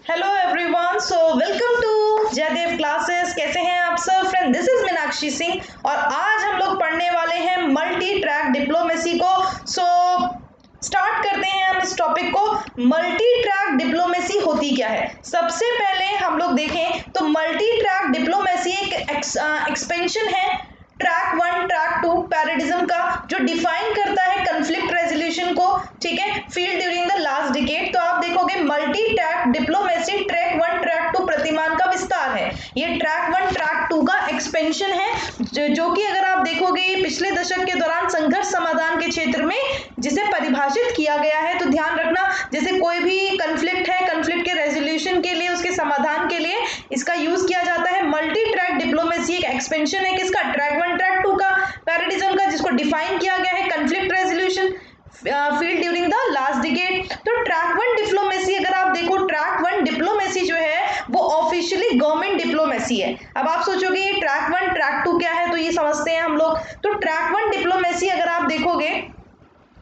Hello everyone, so welcome to Jaidev classes. कैसे हैं आप सब friend? This is Meenakshi Singh और आज हम लोग पढ़ने वाले हैं मल्टी ट्रैक डिप्लोमेसी को। सो स्टार्ट करते हैं हम इस टॉपिक को। मल्टी ट्रैक डिप्लोमेसी होती क्या है? सबसे पहले हम लोग देखें तो मल्टी ट्रैक डिप्लोमेसी एक एक्सपेंशन है ट्रैक 1 ट्रैक 2 पैराडिज्म का, जो डिफाइन करता है कन्फ्लिक्ट रेजोल्यूशन को, ठीक है, field during the last decade. तो आप देखोगे multi track diplomacy track 1 track 2 प्रतिमान का विस्तार है। ये ट्रैक 1 ट्रैक 2 का एक्सपेंशन है, जो कि अगर आप देखोगे ये पिछले दशक के दौरान संघर्ष समाधान के क्षेत्र में जिसे परिभाषित किया गया है। तो ध्यान रखना, जैसे कोई भी कन्फ्लिक्ट है, कन्फ्लिक्ट के रेजोल्यूशन के लिए, उसके समाधान के लिए इसका यूज किया जाता है। मल्टी ट्रैक डिप्लोमेसी एक एक्सपेंशन है किसका? ट्रैक 1 ट्रैक 2 का, पैराडिज्म का, जिसको डिफाइन किया गया है conflict resolution field during the last decade. तो ट्रैक 1 डिप्लोमेसी अगर आप देखो, ट्रैक 1 डिप्लोमेसी जो है वो ऑफिशियली गवर्नमेंट डिप्लोमेसी है। अब आप सोचोगे ये ट्रैक 1 ट्रैक 2 क्या है, तो ये समझते हैं हम लोग। तो ट्रैक 1 डिप्लोमेसी अगर आप देखोगे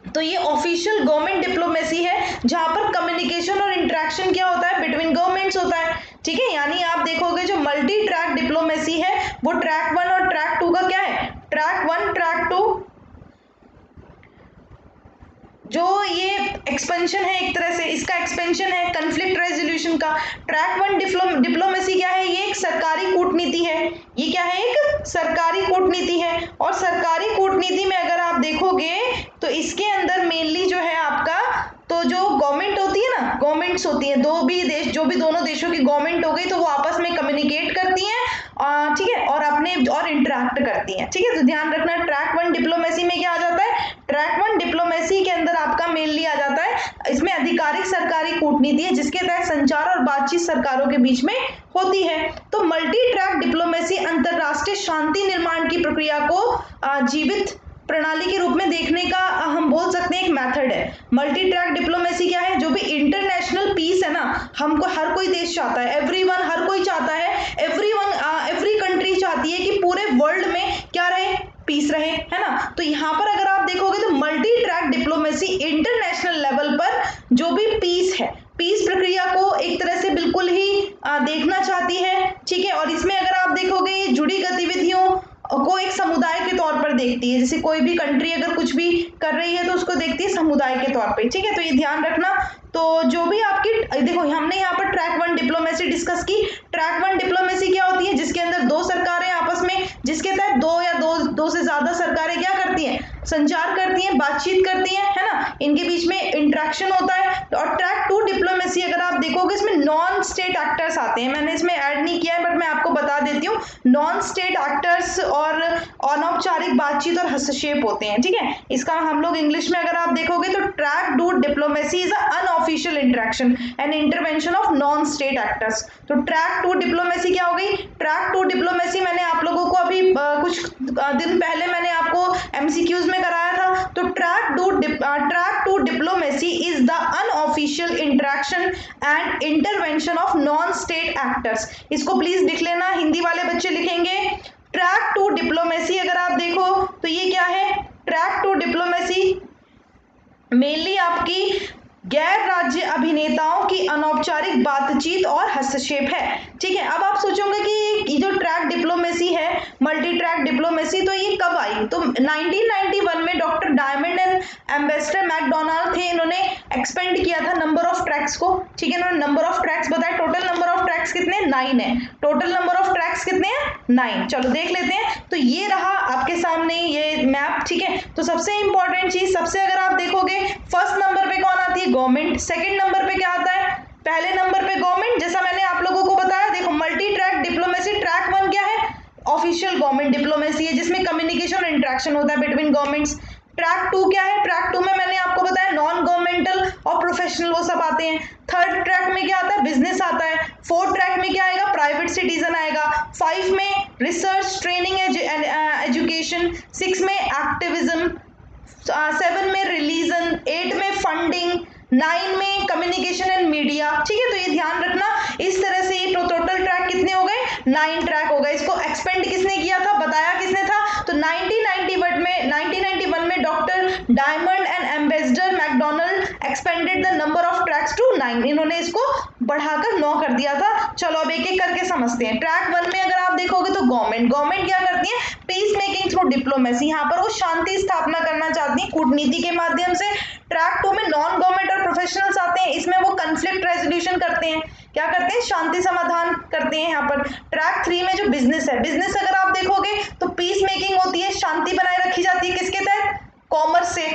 तो ये ऑफिशियल गवर्नमेंट डिप्लोमेसी है, जहां पर कम्युनिकेशन और इंटरेक्शन क्या होता है? बिटवीन गवर्नमेंट्स होता है, ठीक है। यानी आप देखोगे जो मल्टी ट्रैक डिप्लोमेसी है वो ट्रैक 1 और ट्रैक 2 का क्या है? ट्रैक 1 ट्रैक 2 जो ये एक्सपेंशन है, एक तरह से इसका एक्सपेंशन है कन्फ्लिक्ट रेजोल्यूशन का। ट्रैक 1 डिप्लोमेसी क्या है? ये एक सरकारी कूटनीति है। ये क्या है? एक सरकारी कूटनीति है। और सरकारी कूटनीति में अगर आप देखोगे तो इसके अंदर मेनली जो है आपका, तो जो गवर्नमेंट होती है ना, गवर्नमेंट्स होती हैं, जो भी दोनों देशों की गवर्नमेंट हो गई, तो वो आपस में कम्युनिकेट करती हैं, ठीक है, और इंटरेक्ट करती हैं, ठीक है। तो ध्यान रखना, ट्रैक 1 डिप्लोमेसी में क्या आ जाता है? ट्रैक 1 डिप्लोमेसी के अंदर आपका मेनली आ जाता है, इसमें आधिकारिक सरकारी कूटनीति है जिसके तहत संचार और बातचीत सरकारों के बीच में होती है। तो मल्टी ट्रैक डिप्लोमेसी अंतरराष्ट्रीय शांति निर्माण की प्रक्रिया को जीवित प्रणाली के रूप में देखने का हम बोल सकते हैं एक मेथड है। मल्टी ट्रैक डिप्लोमेसी क्या है? जो भी इंटरनेशनल पीस है ना, हमको हर कोई देश चाहता है, एवरीवन, हर कोई चाहता है, एवरी कंट्री चाहती है कि पूरे वर्ल्ड में क्या रहे? पीस रहे, है ना। तो यहाँ पर अगर आप देखोगे तो multi track diplomacy international level पर जो भी पीस है, पीस प्रक्रिया को एक तरह से बिल्कुल ही देखना चाहती है, ठीक है। और इसमें अगर आप देखोगे ये जुड़ी गतिविधियों को एक समुदाय के तौर पर देखती है। जैसे कोई भी कंट्री अगर कुछ भी कर रही है तो उसको देखती है समुदाय के तौर पे, ठीक है। तो ये ध्यान रखना। तो जो भी आपकी देखो, हमने यहाँ पर ट्रैक 1 डिप्लोमेसी डिस्कस की। ट्रैक 1 डिप्लोमेसी क्या होती है? जिसके अंदर दो सरकारें आपस में, जिसके तहत दो से ज्यादा सरकारें क्या करती हैं? संचार करती हैं, बातचीत करती हैं, है ना, इनके बीच में इंटरेक्शन होता है। और ट्रैक 2 डिप्लोमेसी अगर आप देखोगे इसमें नॉन स्टेट एक्टर्स आते हैं। मैंने इसमें ऐड नहीं किया है बट मैं आपको बता देती हूँ, नॉन स्टेट एक्टर्स और अनौपचारिक बातचीत और हस्तक्षेप होते हैं, ठीक है। इसका हम लोग इंग्लिश में अगर आप देखोगे तो track 2 diplomacy is unofficial interaction and intervention of non state actors. तो ट्रैक 2 डिप्लोमेसी क्या हो गई? ट्रैक 2 डिप्लोमेसी मैंने आप लोगों को अभी कुछ दिन पहले मैंने आपको एमसीक्यूज में कराया था। तो track 2 diplomacy is the unofficial interaction and intervention of non state actors. इसको प्लीज लिख लेना, हिंदी वाले बच्चे लिखेंगे। ट्रैक 2 डिप्लोमेसी अगर आप देखो तो ये क्या है? ट्रैक 2 डिप्लोमेसी मेनली आपकी गैर राज्य अभिनेताओं की अनौपचारिक बातचीत और हस्तक्षेप है, ठीक है। अब आप सोचोगे कि ये जो ट्रैक डिप्लोमेसी है, मल्टी ट्रैक डिप्लोमेसी, तो ये कब आई? तो 1991 में doctor diamond and ambassador McDonald थे, इन्होंने एक्सपेंड किया था नंबर ऑफ ट्रैक्स को, ठीक है। इन्होंने नंबर ऑफ ट्रैक्स बताया, टोटल नंबर ऑफ ट्रैक्स कितने? 9 है। टोटल नंबर ऑफ ट्रैक्स कितने हैं? 9। चलो देख लेते हैं। तो ये रहा आपके सामने ये मैप, ठीक है। तो सबसे इंपॉर्टेंट चीज, सबसे अगर आप देखोगे फर्स्ट नंबर पे कौन आती है? गवर्नमेंट। सेकंड नंबर पे क्या आता है? पहले नंबर पे गवर्नमेंट, जैसा मैंने आप लोगों को बताया। देखो मल्टी ट्रैक डिप्लोमेसी ट्रैक 1 क्या है? ऑफिशियल गवर्नमेंट डिप्लोमेसी है, जिसमें कम्युनिकेशन और इंटरेक्शन होता है बिटवीन गवर्नमेंट्स। ट्रैक 2 क्या है? ट्रैक 2 में मैंने आपको बताया नॉन गवर्नमेंटल और प्रोफेशनल वो सब आते हैं। थर्ड ट्रैक में क्या आता है? बिजनेस आता है। फोर्थ ट्रैक में क्या आएगा? प्राइवेट सिटीजन आएगा। 5 में रिसर्च, ट्रेनिंग एंड एजुकेशन। 6 में एक्टिविज्म। 7 में रिलीजन। 8 में फंडिंग। 9 में कम्युनिकेशन एंड मीडिया, ठीक है। तो ये ध्यान रखना, इस तरह से ये टोटल ट्रैक कितने हो गए? 9 ट्रैक हो गए। इसको एक्सपेंड किसने किया था? बताया किसने था? तो 1991 में doctor diamond and ambassador McDonald expanded the number of tracks to 9, इन्होंने इसको बढ़ाकर 9 कर दिया था। चलो अब एक एक करके समझते हैं। ट्रैक 1 में अगर आप देखोगे तो गवर्नमेंट क्या करती है, पीस मेकिंग थ्रू डिप्लोमेसी, यहाँ पर वो शांति स्थापना करना चाहती है कूटनीति के माध्यम से। ट्रैक 2 में नॉन गवर्नमेंट और प्रोफेशनल्स आते हैं, इसमें वो कन्फ्लिक्ट रेजोल्यूशन करते हैं, क्या करते हैं, शांति समाधान करते हैं यहाँ पर। ट्रैक 3 में जो बिजनेस है, बिजनेस अगर आप देखोगे तो पीस मेकिंग होती है, शांति बनाए रखी जाती है किसके तहत, कॉमर्स से,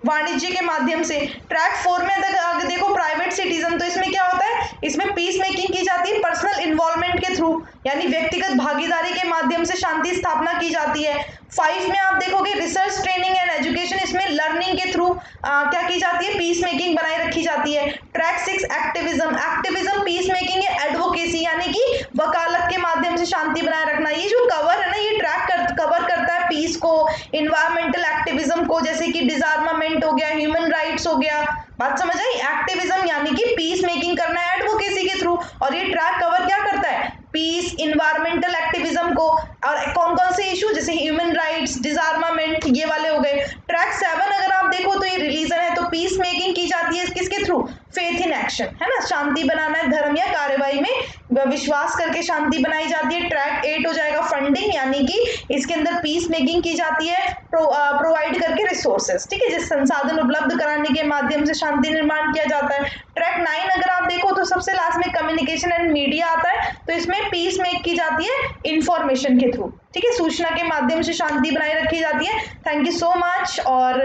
वाणिज्य के माध्यम से। ट्रैक 4 में अगर देखो प्राइवेट सिटीजन, तो इसमें क्या होता है, इसमें पीस मेकिंग की जाती है पर्सनल इन्वॉल्वमेंट के थ्रू, यानी व्यक्तिगत भागीदारी के माध्यम से शांति स्थापना की जाती है। 5 में आप देखोगे रिसर्च, ट्रेनिंग एंड एजुकेशन, इसमें लर्निंग के थ्रू क्या की जाती है, पीस मेकिंग बनाए रखी जाती है। Track 6 activism, activism peace making या एडवोकेसी, यानी कि वकालत के माध्यम से शांति बनाए रखना। ये जो कवर है ना, ये ट्रैक कवर करता है पीस को, इन्वायरमेंटल एक्टिविज्म को, जैसे कि डिसआर्मामेंट हो गया, ह्यूमन राइट्स हो गया। बात समझ आई, एक्टिविज्म यानी कि पीस मेकिंग करना है एडवोकेसी के थ्रू, और ये ट्रैक कवर क्या करता है, पीस, इन्वायरमेंटल एक्टिविज्म को, और कौन कौन से इशू, जैसे ह्यूमन राइट्स, डिसआर्मामेंट, ये वाले हो गए। ट्रैक 7 अगर आप देखो तो ये रिलीजन है, तो पीस मेकिंग की जाती है किसके थ्रू, फेथ इन एक्शन, है ना, शांति बनाना है, धर्म या कार्यवाही में विश्वास करके शांति बनाई जाती है। ट्रैक 8 हो जाएगा फंडिंग, यानी कि इसके अंदर पीस मेकिंग की जाती है प्रोवाइड करके रिसोर्सेज, ठीक है, जिस संसाधन उपलब्ध कराने के माध्यम से शांति निर्माण किया जाता है। ट्रैक 9 अगर आप देखो तो सबसे लास्ट में कम्युनिकेशन एंड मीडिया आता है, तो इसमें पीस मेक की जाती है इंफॉर्मेशन के थ्रू, ठीक है, सूचना के माध्यम से शांति बनाए रखी जाती है। Thank you so much. और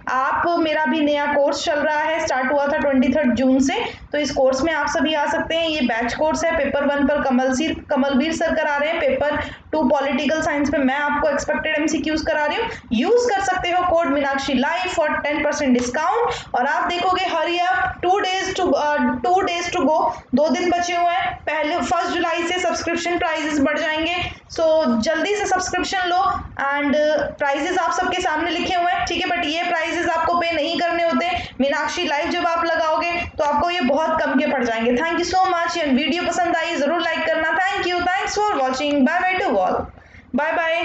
आप, मेरा भी नया कोर्स चल रहा है, स्टार्ट हुआ था 23 जून से, तो इस कोर्स में आप सभी आ सकते हैं। ये बैच कोर्स है। पेपर 1 पर कमलवीर सर करा रहे हैं, पेपर 2 पॉलिटिकल साइंस पे मैं आपको एक्सपेक्टेड एमसीक्यूज करा रही हूँ। यूज कर सकते हो code Meenakshi live for 10% discount. और आप देखोगे hurry up, 2 days to go, 2 दिन बचे हुए हैं। पहले 1 जुलाई से सब्सक्रिप्शन प्राइजेस बढ़ जाएंगे, सो जल्दी से सब्सक्रिप्शन लो। एंड प्राइजेस आप सबके सामने लिखे हुए हैं, ठीक है, बट ये प्राइजेस आपको पे नहीं करने होते। मीनाक्षी लाइव जब आप लगाओगे तो आपको ये बहुत कम के पड़ जाएंगे। Thank you so much. ये वीडियो पसंद आई जरूर लाइक करना। Thank you, thanks for watching, bye bye to all, bye bye.